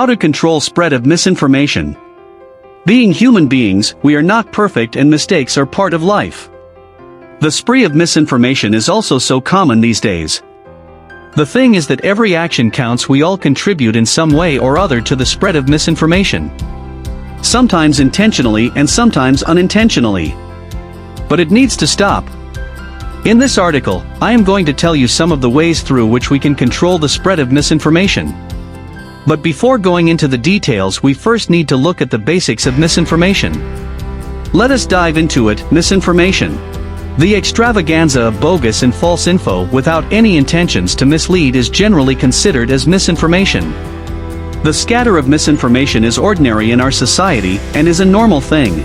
How to control spread of misinformation. Being human beings, we are not perfect and mistakes are part of life. The spree of misinformation is also so common these days. The thing is that every action counts. We all contribute in some way or other to the spread of misinformation. Sometimes intentionally and sometimes unintentionally. But it needs to stop. In this article, I am going to tell you some of the ways through which we can control the spread of misinformation. But before going into the details, we first need to look at the basics of misinformation. Let us dive into it. Misinformation. The extravaganza of bogus and false info without any intentions to mislead is generally considered as misinformation. The scatter of misinformation is ordinary in our society and is a normal thing.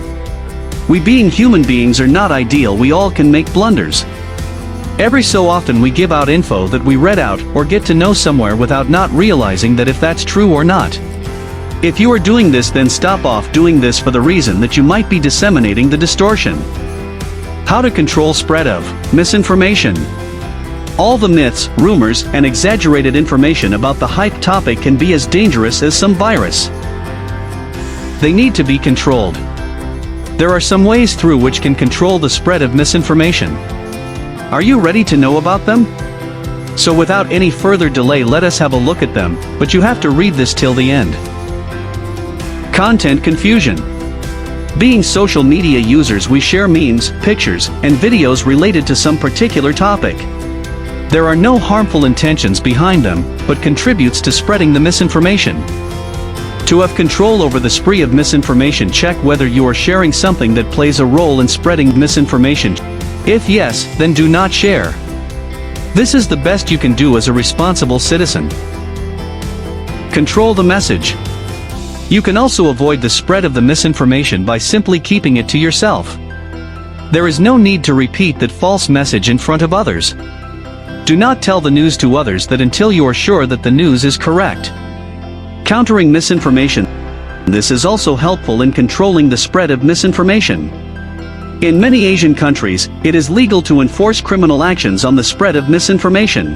We being human beings are not ideal. We all can make blunders. Every so often we give out info that we read out or get to know somewhere without not realizing that if that's true or not. If you are doing this, then stop off doing this for the reason that you might be disseminating the distortion. How to control spread of misinformation. All the myths, rumors, and exaggerated information about the hype topic can be as dangerous as some virus. They need to be controlled. There are some ways through which can control the spread of misinformation. Are you ready to know about them? So without any further delay, let us have a look at them, but you have to read this till the end. Content confusion. Being social media users, we share memes, pictures, and videos related to some particular topic. There are no harmful intentions behind them, but contributes to spreading the misinformation. To have control over the spree of misinformation, check whether you are sharing something that plays a role in spreading misinformation. If yes, then do not share. This is the best you can do as a responsible citizen. Control the message. You can also avoid the spread of the misinformation by simply keeping it to yourself. There is no need to repeat that false message in front of others. Do not tell the news to others that until you are sure that the news is correct. Countering misinformation. This is also helpful in controlling the spread of misinformation. In many Asian countries, it is legal to enforce criminal actions on the spread of misinformation.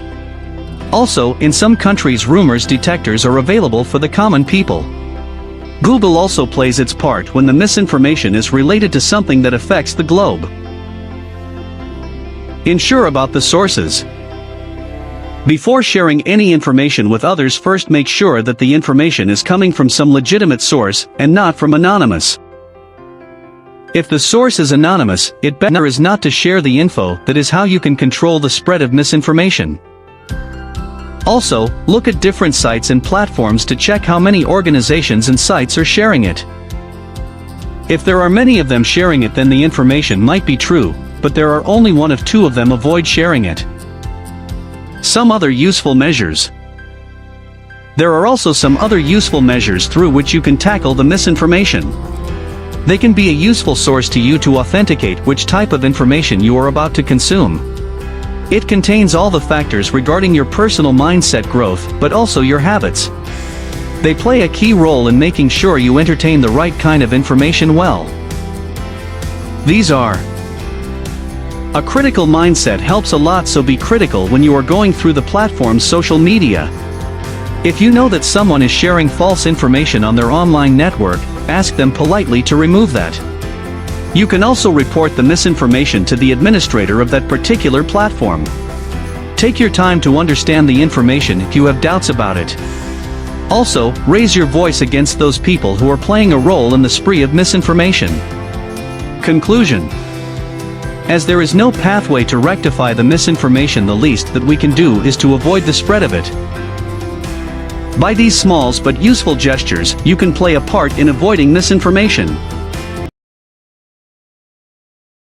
Also, in some countries, rumors detectors are available for the common people. Google also plays its part when the misinformation is related to something that affects the globe. Ensure about the sources. Before sharing any information with others, first make sure that the information is coming from some legitimate source and not from anonymous. If the source is anonymous, it better is not to share the info. That is how you can control the spread of misinformation. Also, look at different sites and platforms to check how many organizations and sites are sharing it. If there are many of them sharing it, then the information might be true, but there are only one of two of them. Avoid sharing it. Some other useful measures. There are also some other useful measures through which you can tackle the misinformation. They can be a useful source to you to authenticate which type of information you are about to consume. It contains all the factors regarding your personal mindset growth, but also your habits. They play a key role in making sure you entertain the right kind of information well. These are: a critical mindset helps a lot, so be critical when you are going through the platform's social media. If you know that someone is sharing false information on their online network, ask them politely to remove that. You can also report the misinformation to the administrator of that particular platform. Take your time to understand the information if you have doubts about it. Also, raise your voice against those people who are playing a role in the spree of misinformation. Conclusion. As there is no pathway to rectify the misinformation, the least that we can do is to avoid the spread of it. By these small but useful gestures, you can play a part in avoiding misinformation.